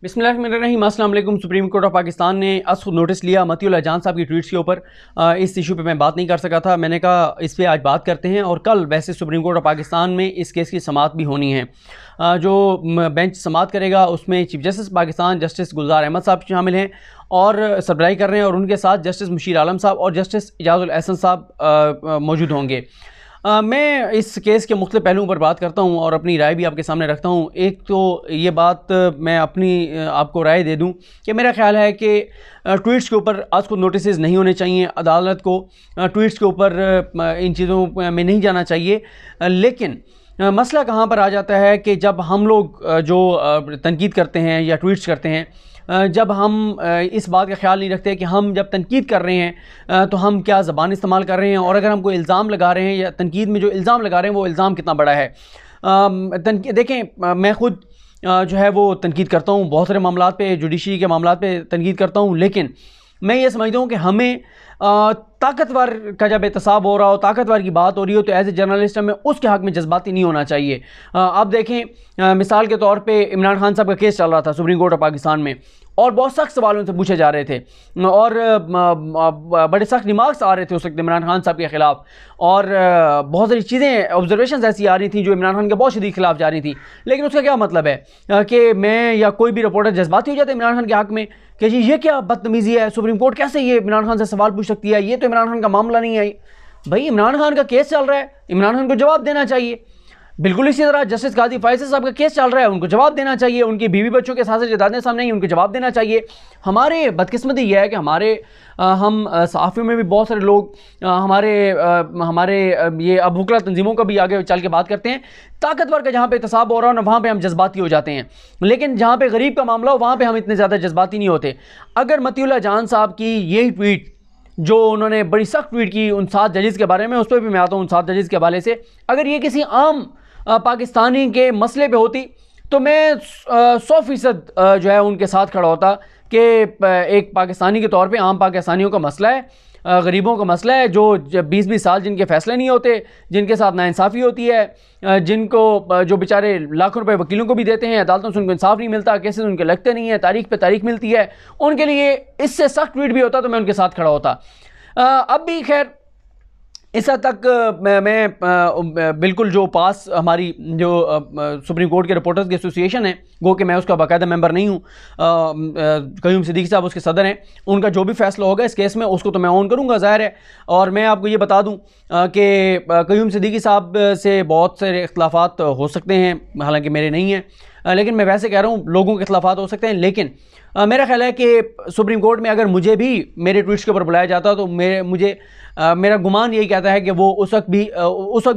बिस्मिल्लाहिर्रहमानिर्रहीम। अस्सलाम वालेकुम। सुप्रीम कोर्ट ऑफ पाकिस्तान ने आज खुद नोटिस लिया मतीउल्लाह जान साहब की ट्वीट्स के ऊपर। इस इशू पे मैं बात नहीं कर सका था, मैंने कहा इस पे आज बात करते हैं। और कल वैसे सुप्रीम कोर्ट ऑफ पाकिस्तान में इस केस की समाअत भी होनी है। जो बेंच समाअत करेगा उसमें चीफ जस्टिस पाकिस्तान जस्टिस गुलजार अहमद साहब शामिल हैं और सरबराही कर रहे हैं, और उनके साथ जस्टिस मुशीर आलम साहब और जस्टिस इजाज़ुल एहसन साहब मौजूद होंगे। मैं इस केस के मुख्तलिफ पहलुओं पर बात करता हूं और अपनी राय भी आपके सामने रखता हूं। एक तो ये बात मैं अपनी आपको राय दे दूं कि मेरा ख्याल है कि ट्वीट्स के ऊपर आज को नोटिस नहीं होने चाहिए। अदालत को ट्वीट्स के ऊपर इन चीज़ों में नहीं जाना चाहिए। लेकिन मसला कहाँ पर आ जाता है कि जब हम लोग जो तनकीद करते हैं या ट्वीट्स करते हैं, जब हम इस बात का ख्याल नहीं रखते कि हम जब तनकीद कर रहे हैं तो हम क्या ज़बान इस्तेमाल कर रहे हैं, और अगर हम कोई इल्ज़ाम लगा रहे हैं या तनकीद में जो इल्ज़ाम लगा रहे हैं वो इल्ज़ाम कितना बड़ा है। देखें, मैं ख़ुद जो है वो तनकीद करता हूँ, बहुत सारे मामलात पे, जुडिशरी के मामलात पे तनकीद करता हूँ। लेकिन मैं ये समझता हूँ कि हमें ताकतवर का जब एहतसाब हो रहा हो, ताकतवर की बात हो रही हो, तो एज ए जर्नलिस्ट हमें उसके हक़ में जज्बाती नहीं होना चाहिए। आप देखें, मिसाल के तौर पे इमरान खान साहब का केस चल रहा था सुप्रीम कोर्ट ऑफ पाकिस्तान में, और बहुत सख्त सवाल उनसे पूछे जा रहे थे और बड़े सख्त रिमार्क्स आ रहे थे उस वक्त इमरान खान साहब के ख़िलाफ़, और बहुत सारी चीज़ें ऑब्जर्वेशन ऐसी आ रही थी जो इमरान खान के बहुत शदीद खिलाफ जा रही थी। लेकिन उसका क्या मतलब है कि मैं या कोई भी रिपोर्टर जज्बाती हो जाता है इमरान खान के हक़ में कि जी ये क्या बदतमीज़ी है, सुप्रीम कोर्ट कैसे ये इमरान खान से सवाल पूछ सकती है, ये तो इमरान खान का मामला नहीं है। भाई, इमरान खान का केस चल रहा है, इमरान खान को जवाब देना चाहिए। बिल्कुल इसी तरह जस्टिस काजी फैसल साहब का केस चल रहा है, उनको जवाब देना चाहिए। उनकी बीवी बच्चों के साथ जायदादें सामने नहीं, उनको जवाब देना चाहिए। हमारे बदकिस्मती यह है कि हम सहाफ़ियों में भी बहुत सारे लोग हमारे ये अब हुक्ला तंजीमों का भी आगे चल के बात करते हैं। ताकतवर का जहाँ पे एहतसाब हो रहा हो ना, वहाँ पे हम जज्बाती हो जाते हैं, लेकिन जहाँ पे गरीब का मामला हो वहाँ पे हम इतने ज़्यादा जज्बाती नहीं होते। अगर मतीउल्लाह जान साहब की यही ट्वीट जो उन्होंने बड़ी सख्त ट्वीट की उन 7 जजेस के बारे में, उस पर भी मैं आता हूँ उन 7 जजेस के हवाले से, अगर ये किसी आम पाकिस्तानी के मसले पे होती तो मैं 100% जो है उनके साथ खड़ा होता कि एक पाकिस्तानी के तौर पे आम पाकिस्तानियों का मसला है, गरीबों का मसला है, जो 20-20 साल जिनके फैसले नहीं होते, जिनके साथ नाइंसाफ़ी होती है, जिनको जो बेचारे लाखों रुपए वकीलों को भी देते हैं, अदालतों से उनको इंसाफ नहीं मिलता, केसेस उनके लगते नहीं हैं, तारीख पे तारीख मिलती है, उनके लिए इससे सख्त ट्वीट भी होता तो मैं उनके साथ खड़ा होता। अब भी खैर इस हद तक मैं बिल्कुल जो पास हमारी जो सुप्रीम कोर्ट के रिपोर्टर्स की एसोसिएशन है, गो कि मैं उसका बाकायदा मेंबर नहीं हूँ, क़य्यूम सिद्दीकी साहब उसके सदर हैं, उनका जो भी फैसला होगा इस केस में उसको तो मैं ऑन करूँगा, ज़ाहिर है। और मैं आपको ये बता दूँ कि क़य्यूम सिद्दीकी साहब से बहुत सारे इख्तिलाफ़ात हो सकते हैं, हालांकि मेरे नहीं हैं, लेकिन मैं वैसे कह रहा हूँ लोगों के इख्तिलाफ़ात हो सकते हैं। लेकिन मेरा ख्याल है कि सुप्रीम कोर्ट में अगर मुझे भी मेरे ट्वीट्स के ऊपर बुलाया जाता तो मेरा गुमान यही कहता है कि वो उस वक्त भी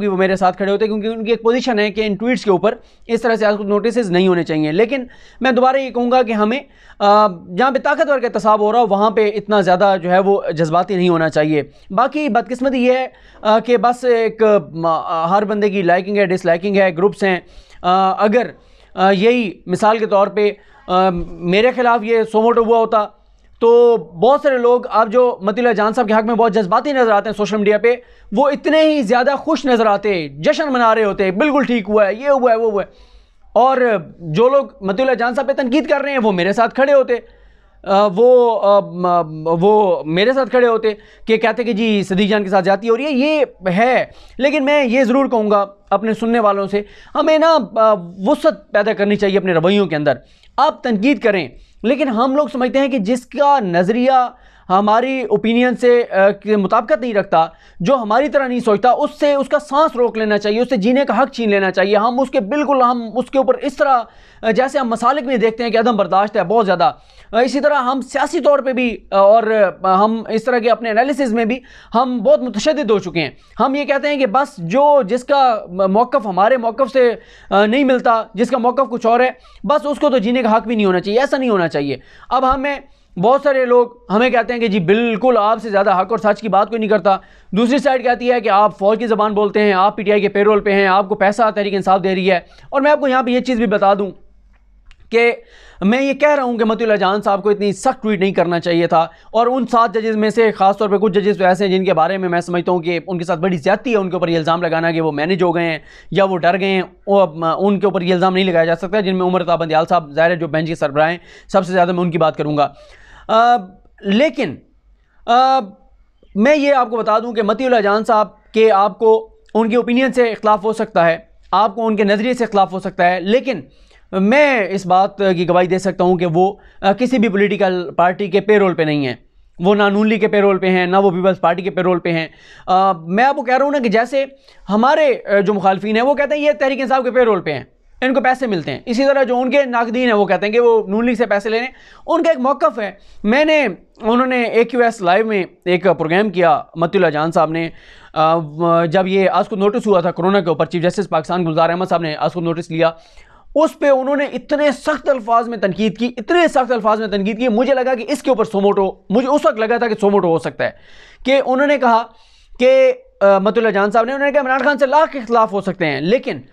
वो मेरे साथ खड़े होते, क्योंकि उनकी एक पोजीशन है कि इन ट्वीट्स के ऊपर इस तरह से आज कुछ नोटिस नहीं होने चाहिए। लेकिन मैं दोबारा ये कहूँगा कि हमें जहाँ पे ताकतवर का एहतसाब हो रहा हो वहाँ पे इतना ज़्यादा जो है वो जज्बाती नहीं होना चाहिए। बाकी बदकिस्मती ये है कि बस एक हर बंदे की लाइकिंग है, डिसलाइकिंग है, ग्रुप्स हैं। अगर यही मिसाल के तौर पे मेरे ख़िलाफ़ ये सोमोटो हुआ होता तो बहुत सारे लोग अब जो मतीउल्लाह जान साहब के हक़ में बहुत जज्बाती नज़र आते हैं सोशल मीडिया पे, वो इतने ही ज़्यादा खुश नज़र आते, जश्न मना रहे होते, बिल्कुल ठीक हुआ है, ये हुआ है, वो हुआ है। और जो लोग मतीउल्लाह जान साहब पे तनकीद कर रहे हैं वो मेरे साथ खड़े होते, वो मेरे साथ खड़े होते कि कहते कि जी सदीक जान के साथ जाती हो रही है, ये है। लेकिन मैं ये ज़रूर कहूँगा अपने सुनने वालों से, हमें ना वुसअत पैदा करनी चाहिए अपने रवैयों के अंदर। आप तनकीद करें, लेकिन हम लोग समझते हैं कि जिसका नज़रिया हमारी ओपिनियन से मुताबिकत नहीं रखता, जो हमारी तरह नहीं सोचता, उससे उसका सांस रोक लेना चाहिए, उससे जीने का हक़ छीन लेना चाहिए। हम उसके ऊपर इस तरह जैसे हम मसालिक में देखते हैं कि अदम बर्दाश्त है बहुत ज़्यादा, इसी तरह हम सियासी तौर पे भी और हम इस तरह के अपने एनालिसिस में भी हम बहुत मुतशद्दिद हो चुके हैं। हम ये कहते हैं कि बस जिसका मौक़िफ़ हमारे मौक़िफ़ से नहीं मिलता, जिसका मौक़िफ़ कुछ और है, बस उसको तो जीने का हक़ भी नहीं होना चाहिए। ऐसा नहीं होना चाहिए। अब हमें बहुत सारे लोग हमें कहते हैं कि जी बिल्कुल आपसे ज़्यादा हक़ और सच की बात कोई नहीं करता। दूसरी साइड कहती है कि आप फ़ौज की ज़बान बोलते हैं, आप पीटीआई के पेरोल पे हैं, आपको पैसा तहरीक इंसाफ दे रही है। और मैं आपको यहाँ पे ये चीज़ भी बता दूँ कि मैं ये कह रहा हूँ कि मतीउल्लाह जान साहब को इतनी सख्त ट्वीट नहीं करना चाहिए था। और उन 7 जजेस में से ख़ासतौर पे कुछ जजेस तो ऐसे हैं जिनके बारे में मैं समझता हूँ कि उनके साथ बड़ी ज़्यादती है, उनके ऊपर ये इल्ज़ाम लगाना कि वो मैनेज हो गए हैं या वो डर गए हैं, उनके ऊपर ये इल्ज़ाम नहीं लगाया जा सकता। जिनमें उमर रज़ा बंदियाल साहब ज़ाहिर है जो बेंच के सरबराह हैं, सबसे ज़्यादा मैं उनकी बात करूँगा। लेकिन मैं ये आपको बता दूँ कि मतीउल्लाह जान साहब के आपको उनके ओपिनियन से इख्तलाफ हो सकता है, आपको उनके नज़रिए से इख्तलाफ हो सकता है, लेकिन मैं इस बात की गवाही दे सकता हूं कि वो किसी भी पॉलिटिकल पार्टी के पेरोल पे नहीं है। वो ना नून लीग के पेरोल पे हैं, ना वो पीपल्स पार्टी के पेरोल पे हैं। मैं आपको कह रहा हूं ना कि जैसे हमारे जो मुखालफिन हैं वो कहते हैं ये तहरीक इंसाफ के पेरोल पे हैं, इनको पैसे मिलते हैं। इसी तरह जो उनके नाकदीन हैं वो कहते हैं कि वो नून लीग से पैसे ले रहे हैं। उनका एक मौक़िफ़ है। उन्होंने AQS लाइव में एक प्रोग्राम किया मतीउल्लाह जान साहब ने, जब ये आज को नोटिस हुआ था कोरोना के ऊपर, चीफ जस्टिस पाकिस्तान गुलजार अहमद साहब ने आज को नोटिस लिया। उस पे उन्होंने इतने सख्त अल्फाज में तनकीद की, इतने सख्त अल्फाज में तनकीद की, मुझे लगा कि इसके ऊपर सोमोटो, मुझे उस वक्त लगा था कि सोमोटो हो सकता है। कि उन्होंने कहा कि मतीउल्लाह जान साहब ने, उन्होंने कहा इमरान खान से लाख के खिलाफ हो सकते हैं, लेकिन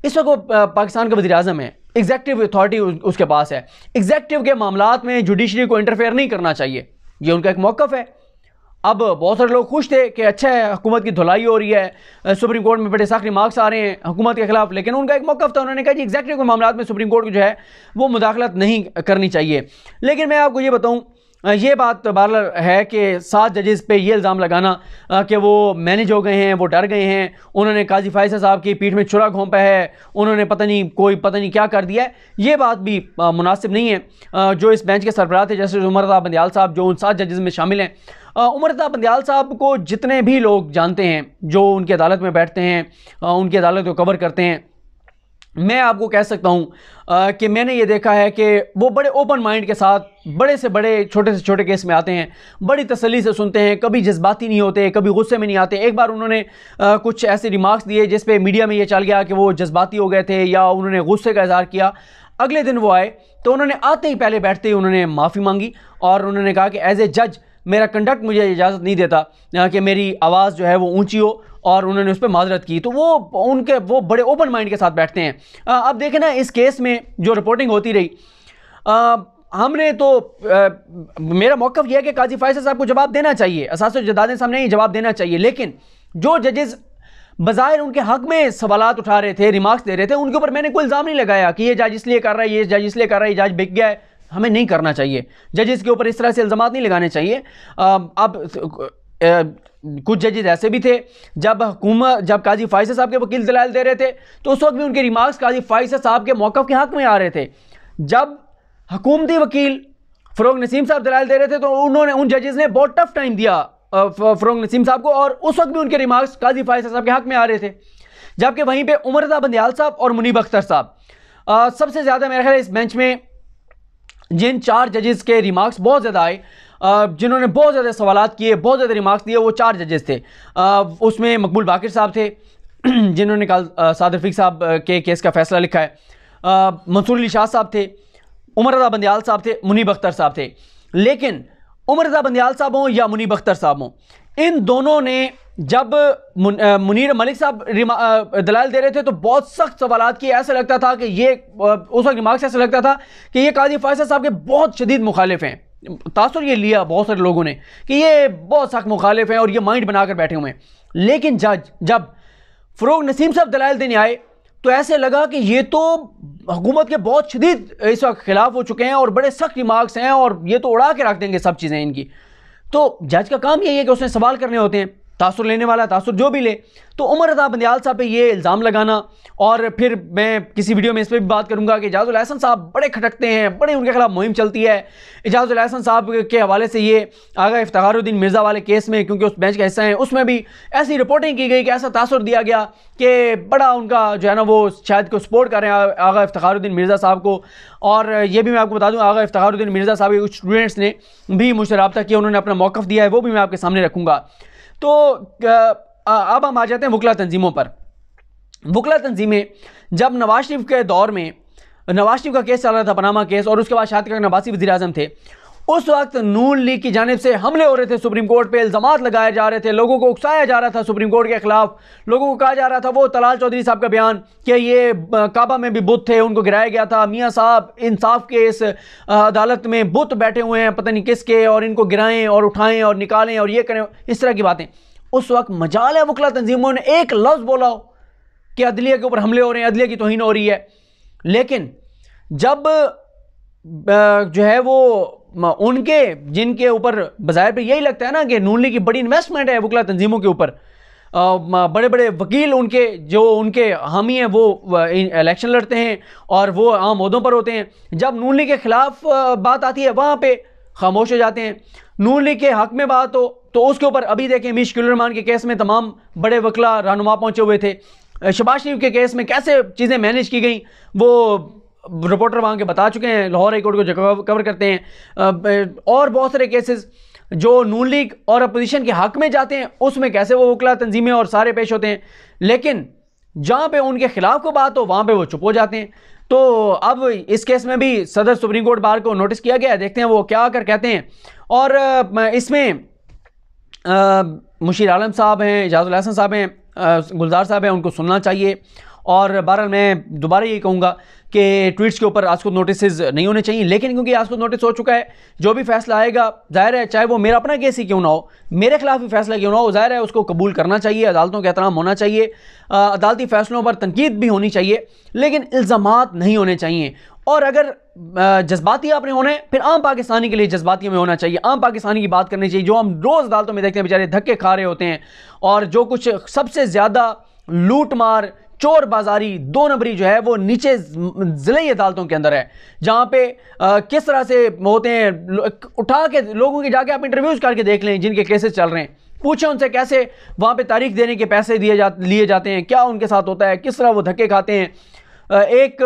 इस वक्त वो पाकिस्तान का वज़ीर आज़म है, एग्जेक्टिव अथॉरिटी उसके पास है, एग्जेक्टिव के मामलात में जुडिशरी को इंटरफेयर नहीं करना चाहिए। ये उनका एक मौक़िफ़ है। अब बहुत सारे लोग खुश थे कि अच्छा है हुकूमत की धुलाई हो रही है, सुप्रीम कोर्ट में बड़े सख्त रिमार्क्स आ रहे हैं हुकूमत के खिलाफ, लेकिन उनका एक मौक़िफ़ था, उन्होंने कहा जी एग्जेक्टिव के मामलात में सुप्रीम कोर्ट को जो है वो मुदाखलत नहीं करनी चाहिए। लेकिन मैं आपको ये बताऊँ, ये बात बहरहाल है कि 7 जजेस पे ये इल्ज़ाम लगाना कि वो मैनेज हो गए हैं, वो डर गए हैं, उन्होंने काजी फायसा साहब की पीठ में छुरा घोंपा है, उन्होंने पता नहीं क्या कर दिया है, ये बात भी मुनासिब नहीं है। जो इस बेंच के सरबराह थे जैसे उमर रज़ा बंदियाल साहब, जो उन 7 जजेस में शामिल हैं, उमर रज़ा बंदियाल साहब को जितने भी लोग जानते हैं जो उनकी अदालत में बैठते हैं, उनकी अदालत को कवर करते हैं, मैं आपको कह सकता हूं कि मैंने ये देखा है कि वो बड़े ओपन माइंड के साथ बड़े से बड़े छोटे से छोटे केस में आते हैं, बड़ी तसल्ली से सुनते हैं, कभी जज्बाती नहीं होते, कभी गुस्से में नहीं आते। एक बार उन्होंने कुछ ऐसे रिमार्क्स दिए जिस पे मीडिया में ये चल गया कि वो जज्बाती हो गए थे या उन्होंने गुस्से का इजहार किया। अगले दिन वो आए तो उन्होंने आते ही पहले बैठते ही उन्होंने माफ़ी मांगी और उन्होंने कहा कि एज ए जज मेरा कंडक्ट मुझे इजाज़त नहीं देता कि मेरी आवाज़ जो है वो ऊंची हो, और उन्होंने उस पर माजरत की। तो वो बड़े ओपन माइंड के साथ बैठते हैं। अब देखें ना, इस केस में जो रिपोर्टिंग होती रही, हमने तो मेरा मौक़िफ़ यह है कि काजी फायसा साहब को जवाब देना चाहिए, असास जदादे सामने ही जवाब देना चाहिए, लेकिन जो जजेस बज़ाहिर उनके हक़ में सवालात उठा रहे थे, रिमार्क्स दे रहे थे, उनके ऊपर मैंने कोई इल्ज़ाम नहीं लगाया कि ये जज इसलिए कर रहा है, ये जज इसलिए कर रहा है, ये जज बिक गया है। हमें नहीं करना चाहिए, जजेस के ऊपर इस तरह से इल्ज़ामात नहीं लगाने चाहिए। अब कुछ जजेस ऐसे भी थे जब काजी फायसा साहब के वकील दलाइल दे रहे थे तो उस वक्त भी उनके रिमार्क्स काजी फायसा साहब के मौक़िफ़ के हक़ में आ रहे थे। जब हुकूमती वकील फ़रोग नसीम साहब दलाइल दे रहे थे तो उन्होंने, उन जजेस ने बहुत टफ टाइम दिया फ़रोग नसीम साहब को, और उस वक्त भी उनके रिमार्क्स काजी फायसा साहब के हक़ में आ रहे थे। जबकि वहीं पर उमर रज़ा बंदियाल साहब और मुनीब अख्तर साहब, सबसे ज़्यादा मेरे ख्याल इस बेंच में जिन 4 जजेस के रिमार्क्स बहुत ज़्यादा आए, जिन्होंने बहुत ज़्यादा सवालात किए, बहुत ज़्यादा रिमार्क्स दिए, वो 4 जजेस थे। उसमें मकबूल बाकिर साहब थे जिन्होंने कल साद रफ़ीक साहब के केस का फ़ैसला लिखा है, मंसूर अली शाह साहब थे, उमर रज़ा बंदियाल साहब थे, मुनीब अख्तर साहब थे। लेकिन उमर रज़ा बंदियाल साहब हों या मुनीब अख्तर साहब हों, इन दोनों ने जब मुनीर मलिक साहब दलाल दे रहे थे तो बहुत सख्त सवालात किए। ऐसा लगता था कि ये उस वक्त रिमार्क्स ऐसा लगता था कि ये काजी फायसा साहब के बहुत शदीद मुखालिफ हैं। तासुर ये लिया बहुत सारे लोगों ने कि ये बहुत सख्त मुखालिफ हैं और ये माइंड बनाकर बैठे हुए हैं। लेकिन जब फ़रोग नसीम साहब दलाइल देने आए तो ऐसे लगा कि ये तो हुकूमत के बहुत शदीद इस वक्त खिलाफ हो चुके हैं और बड़े सख्त रिमार्क्स हैं और ये तो उड़ा के रख देंगे सब चीज़ें इनकी। तो जज का काम यही है कि उसने सवाल करने होते हैं, तासुर लेने वाला तासुर जो भी ले। तो उमर रज़ा बंदियाल साहब पे ये इल्ज़ाम लगाना, और फिर मैं किसी वीडियो में इस पर भी बात करूंगा कि इजाज़ुल एहसन साहब बड़े खटकते हैं, बड़े उनके खिलाफ मुहिम चलती है। इजाज़ुल एहसन साहब के हवाले से ये आगा इफ्तिखारुद्दीन मिर्ज़ा वाले केस में, क्योंकि उस बेंच का हिस्सा है, उसमें भी ऐसी रिपोर्टिंग की गई कि ऐसा तासुर दिया गया कि बड़ा उनका जो है ना वो शायद को सपोर्ट कर रहे हैं आगा इफ्तिखारुद्दीन मिर्ज़ा साहब को। और ये भी मैं आपको बता दूँ, आगा इफ्तिखारुद्दीन मिर्ज़ा साहब के कुछ स्टूडेंट्स ने भी मुझसे रब्ता किया, उन्होंने अपना मौक़िफ़ दिया है, वो भी मैं आपके सामने रखूँगा। तो अब हम आ जाते हैं वकला तंजीमों पर। वकला तंजीमें जब नवाज शरीफ के दौर में, नवाज शरीफ का केस चल रहा था, पनामा केस, और उसके बाद शातिक नवाज़ी वज़ीर आज़म थे, उस वक्त नून लीग की जानिब से हमले हो रहे थे सुप्रीम कोर्ट पे, इल्ज़ामात लगाए जा रहे थे, लोगों को उकसाया जा रहा था सुप्रीम कोर्ट के खिलाफ, लोगों को कहा जा रहा था वो तलाल चौधरी साहब का बयान कि ये काबा में भी बुत थे, उनको गिराया गया था, मियाँ साहब इंसाफ के इस अदालत में बुत बैठे हुए हैं पता नहीं किसके, और इनको गिराएं और उठाएं और निकालें और ये करें, इस तरह की बातें। उस वक्त मजाल है वकला तंजीमों ने एक लफ्ज़ बोला हो कि अदलिया के ऊपर हमले हो रहे हैं, अदलिया की तौहीन हो रही है। लेकिन जब जो है वो उनके जिनके ऊपर बाज़ाहिर पे यही लगता है ना कि नून लीग की बड़ी इन्वेस्टमेंट है वकला तंजीमों के ऊपर, बड़े बड़े वकील उनके जो उनके हामी हैं वो इलेक्शन लड़ते हैं और वो आम ओहदों पर होते हैं, जब नून लीग के ख़िलाफ़ बात आती है वहाँ पे खामोश हो जाते हैं। नून लीग के हक़ में बात हो तो उसके ऊपर अभी देखें मुश्किल रहमान के केस में तमाम बड़े वकला रहनुमा पहुँचे हुए थे, शहबाज शरीफ के केस में कैसे चीज़ें मैनेज की गई वो रिपोर्टर वहाँ के बता चुके हैं, लाहौर हाई कोर्ट को जो कवर करते हैं, और बहुत सारे केसेस जो नून लीग और अपोजिशन के हक़ में जाते हैं उसमें कैसे वो वकला तंजीमें और सारे पेश होते हैं, लेकिन जहाँ पे उनके खिलाफ को बात हो वहाँ पे वो चुप हो जाते हैं। तो अब इस केस में भी सदर सुप्रीम कोर्ट बार को नोटिस किया गया है, देखते हैं वो क्या आकर कहते हैं। और इसमें मुशीर आलम साहब हैं, एजाजुल हसन साहब हैं, गुलजार साहब हैं, उनको सुनना चाहिए। और बहरहाल मैं दोबारा यही कहूँगा कि ट्वीट्स के ऊपर आज को नोटिस नहीं होने चाहिए, लेकिन क्योंकि आज को नोटिस हो चुका है, जो भी फैसला आएगा जाहिर है चाहे वो मेरा अपना केस ही क्यों ना हो, मेरे खिलाफ भी फैसला क्यों ना हो, जाहिर है उसको कबूल करना चाहिए, अदालतों का एहतराम होना चाहिए, अदालती फैसलों पर तनकीद भी होनी चाहिए, लेकिन इल्ज़ामात नहीं होने चाहिए। और अगर जज्बाती आपने होने फिर आम पाकिस्तानी के लिए जज्बाती में होना चाहिए, आम पाकिस्तानी की बात करनी चाहिए। जो हम रोज़ अदालतों में देखते हैं बेचारे धक्के खा रहे होते हैं, और जो कुछ सबसे ज़्यादा लूट मार चोर बाजारी दो नंबरी जो है वो नीचे ज़िले अदालतों के अंदर है, जहाँ पे किस तरह से होते हैं, उठा के लोगों के जाके आप इंटरव्यूज़ करके देख लें जिनके केसेस चल रहे हैं, पूछें उनसे कैसे वहाँ पे तारीख देने के पैसे लिए जाते हैं, क्या उनके साथ होता है, किस तरह वो धक्के खाते हैं। एक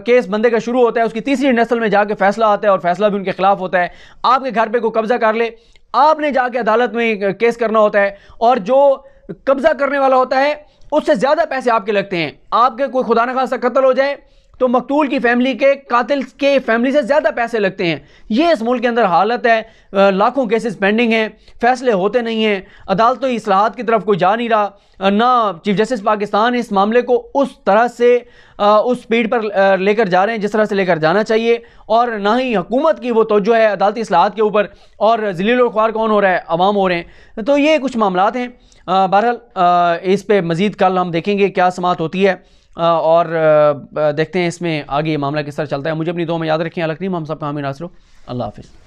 केस बंदे का शुरू होता है, उसकी तीसरी नस्ल में जाके फैसला आता है और फैसला भी उनके खिलाफ होता है। आपके घर पे कोई कब्जा कर ले, आपने जाके अदालत में केस करना होता है, और जो कब्जा करने वाला होता है उससे ज़्यादा पैसे आपके लगते हैं। आपके कोई खुदा न खास्ता कत्ल हो जाए तो मकतूल की फैमिली के कातिल के फैमिली से ज़्यादा पैसे लगते हैं। ये इस मुल्क के अंदर हालत है, लाखों केसेस पेंडिंग हैं, फैसले होते नहीं हैं, अदालतों की इस्लाहात की तरफ कोई जा नहीं रहा, ना चीफ जस्टिस पाकिस्तान इस मामले को उस तरह से उस स्पीड पर लेकर जा रहे हैं जिस तरह से लेकर जाना चाहिए, और ना ही हुकूमत की वो तवज्जो है अदालती इस्लाहात के ऊपर, और ज़लील ख्वार कौन हो रहा है, अवाम हो रहे हैं। तो ये कुछ मामलात हैं। बहरहाल इस पे मज़ीद कल हम देखेंगे क्या समाअत होती है, और देखते हैं इसमें आगे ये मामला किस तरह चलता है। मुझे अपनी दुआ में याद रखें। अलकरीम हम सब का हामी नासरो। अल्लाह हाफ़िज़।